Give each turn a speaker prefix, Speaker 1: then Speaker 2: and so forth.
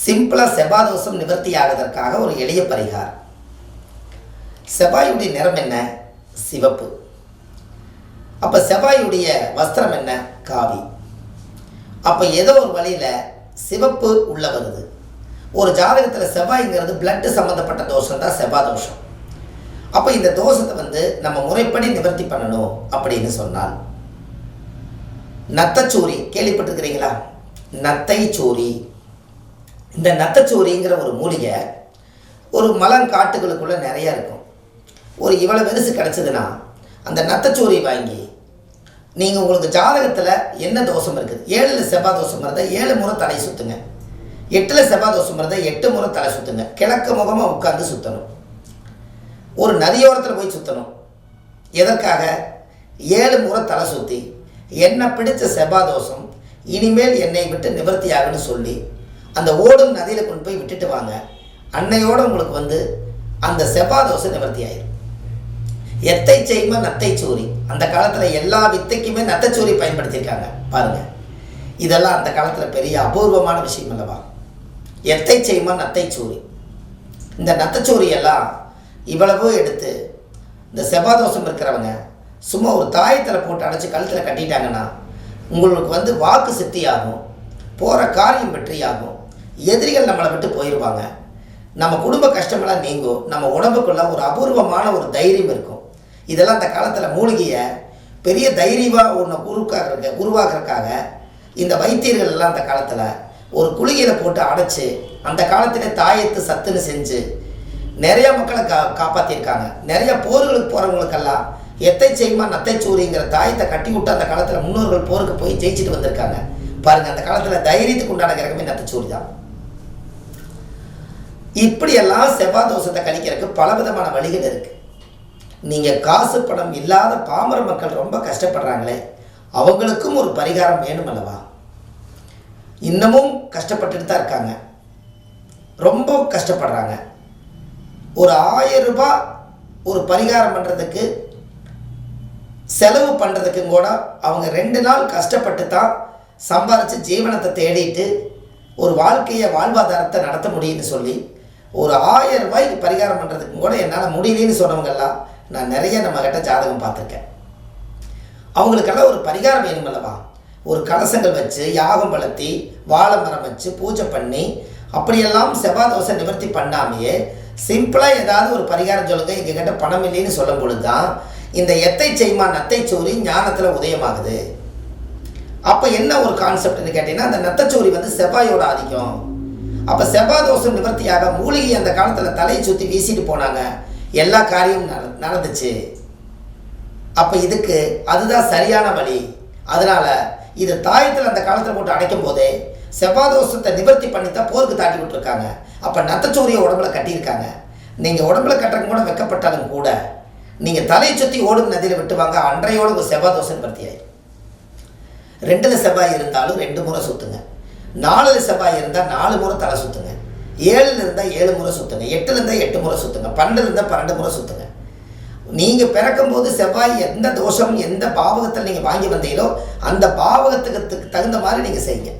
Speaker 1: சிம்பிளாக செவ்வாய் தோஷம் நிவர்த்தி ஆகுவதற்காக ஒரு எளிய பரிகாரம். செவ்வாயுடைய நிறம் என்ன? சிவப்பு. அப்போ செவ்வாயுடைய வஸ்திரம் என்ன? காவி. அப்போ ஏதோ ஒரு வழியில் சிவப்பு உள்ள வருது. ஒரு ஜாதகத்தில் செவ்வாய்ங்கிறது பிளட்டு சம்மந்தப்பட்ட தோஷம் தான் செவ்வாய் தோஷம். அப்போ இந்த தோஷத்தை நம்ம முறைப்படி நிவர்த்தி பண்ணணும் அப்படின்னு சொன்னால், நத்தச்சூரி கேள்விப்பட்டிருக்கிறீங்களா? நத்தைச்சூரி. இந்த நத்தச்சூரிங்கிற ஒரு மூலிகை ஒரு மலங்காட்டுகளுக்குள்ளே நிறையா இருக்கும். ஒரு இவ்வளோ பெருசு கிடச்சிதுன்னா அந்த நத்தச்சூரி வாங்கி நீங்கள் உங்களுக்கு ஜாதகத்தில் என்ன தோஷம் இருக்குது, 7ல் செவ்வாய் தோஷம் இருந்தால் 7 முறை தலை சுற்றுங்க, 8ல் செவ்வாய் தோஷம் இருந்தால் 8 முறை தலை சுற்றுங்க. கிழக்கு முகமாக உட்காந்து சுற்றணும். ஒரு நதியோரத்தில் போய் சுற்றணும். எதற்காக? 7 முறை தலை சுற்றி என்னை பிடிச்ச செவ்வாய் தோஷம் இனிமேல் என்னை விட்டு நிவர்த்தி ஆகுன்னு சொல்லி அந்த ஓடும் நதியில் கொண்டு போய் விட்டுட்டு வாங்க. அன்னையோடு உங்களுக்கு அந்த செவ்வாய் தோஷம் நிவர்த்தி ஆயிடும். எத்தை செய்மா நத்தைச்சூரி. அந்த காலத்தில் எல்லா வித்தைக்குமே நத்தைச்சூரி பயன்படுத்தியிருக்காங்க பாருங்கள். இதெல்லாம் அந்த காலத்தில் பெரிய அபூர்வமான விஷயம் அல்லவா? எத்தை செய்மா நத்தைச்சூரி. இந்த நத்தைச்சூரியெல்லாம் இவ்வளவோ எடுத்து இந்த செவ்வாய் தோஷம் இருக்கிறவங்க சும்மா ஒரு தாயத்தில் போட்டு அடைச்சி கழுத்தில் கட்டிட்டாங்கன்னா உங்களுக்கு வாக்கு சித்தியாகும், போகிற காரியம் வெற்றியாகும், எதிரிகள் நம்மளை விட்டு போயிடுவாங்க, நம்ம குடும்ப கஷ்டமெல்லாம் நீங்கும், நம்ம உடம்புக்குள்ள ஒரு அபூர்வமான ஒரு தைரியம் இருக்கும். இதெல்லாம் அந்த காலத்தில் மூலிகையை பெரிய தைரியமாக ஒன்று உருவாக்குறதுக்காக இந்த வைத்தியர்கள் எல்லாம் அந்த காலத்தில் ஒரு குளிகையில் போட்டு அடைச்சி அந்த காலத்திலே தாயத்து சத்துன்னு செஞ்சு நிறையா மக்களை காப்பாற்றியிருக்காங்க. நிறைய போர்களுக்கு போகிறவங்களுக்கெல்லாம் எத்தை செய்மா நத்தைச்சூரிங்கிற தாயத்தை கட்டி விட்டு அந்த காலத்தில் முன்னோர்கள் போருக்கு போய் ஜெயிச்சுட்டு வந்திருக்காங்க பாருங்கள். அந்த காலத்தில் தைரியத்துக்கு உண்டான கிரகமே நத்தைச்சூரி தான். இப்படியெல்லாம் செவ்வாய் தோஷத்தை கழிக்கிறதுக்கு பலவிதமான வழிகள் இருக்குது. நீங்கள் காசு பணம் இல்லாத பாமர மக்கள் ரொம்ப கஷ்டப்படுறாங்களே, அவங்களுக்கும் ஒரு பரிகாரம் வேணும் அல்லவா? இன்னமும் கஷ்டப்பட்டுட்டு தான் இருக்காங்க, ரொம்ப கஷ்டப்படுறாங்க. ஒரு 1000 ரூபாய் ஒரு பரிகாரம் பண்ணுறதுக்கு செலவு பண்ணுறதுக்கும் கூட அவங்க 2 நாள் கஷ்டப்பட்டு தான் சம்பாதிச்சு ஜீவனத்தை தேடிட்டு ஒரு வாழ்வாதாரத்தை நடத்த முடியும்னு சொல்லி ஒரு 1000 ரூபாய்க்கு பரிகாரம் பண்ணுறதுக்கும் கூட என்னால் முடியலன்னு சொன்னவங்கெல்லாம் நான் நிறைய நம்மக்கிட்ட ஜாதகம் பார்த்துருக்கேன். அவங்களுக்கெல்லாம் ஒரு பரிகாரம் வேணும் அல்லவா? ஒரு கலசங்கள் வச்சு யாகம் வளர்த்தி வாழை மரம் வச்சு பூஜை பண்ணி அப்படியெல்லாம் செவ்வாய் தோஷம் நிவர்த்தி பண்ணாமையே சிம்பிளாக ஏதாவது ஒரு பரிகாரம் சொல்லுங்கள், எங்ககிட்ட பணம் இல்லைன்னு சொல்லும் பொழுது தான் இந்த எத்தை செய்மா நத்தைச்சூரி ஞானத்தில் உதயமாகுது. அப்போ என்ன ஒரு கான்செப்ட்னு கேட்டிங்கன்னா, அந்த நத்தைச்சூரி செவ்வாயோட ஆதிக்கம். அப்போ செவ்வாய் தோஷம் நிவர்த்தியாக மூலிகை அந்த காலத்தில் தலையை சுற்றி வீசிட்டு போனாங்க, எல்லா காரியமும் நடந்துச்சு. அப்போ இதுக்கு அதுதான் சரியான வழி. அதனால் இது தாயத்தில் அந்த காலத்தில் போட்டு அடைக்கும் போதே செவ்வாய் தோஷத்தை நிவர்த்தி பண்ணித்தான் போருக்கு தாட்டி விட்டுருக்காங்க. அப்போ நத்தைச்சூரியை உடம்புல கட்டியிருக்காங்க. நீங்கள் உடம்புல கட்டுறக்கு கூட வெக்கப்பட்டாலும் கூட நீங்கள் தலையை சுற்றி ஓடும் நதியில் விட்டுவாங்க, அன்றையோட ஒரு செவ்வாய் தோஷம் நிவர்த்தி ஆயிடும். 2ல் செவ்வாய் இருந்தாலும் 2 முறை சுற்றுங்க, 4ல் செவ்வாய் இருந்தால் 4 முறை தலை சுற்றுங்க, 7ல் இருந்தால் 7 முறை சுற்றுங்க, 8ல் இருந்தால் 8 முறை சுற்றுங்க, 12ல் இருந்தால் 12 முறை சுற்றுங்க. நீங்கள் பிறக்கும்போது செவ்வாய் எந்த தோஷம் எந்த பாவகத்தில் நீங்கள் வாங்கி வந்தீங்களோ அந்த பாவகத்துக்கு தகுந்த மாதிரி நீங்கள் செய்யுங்க.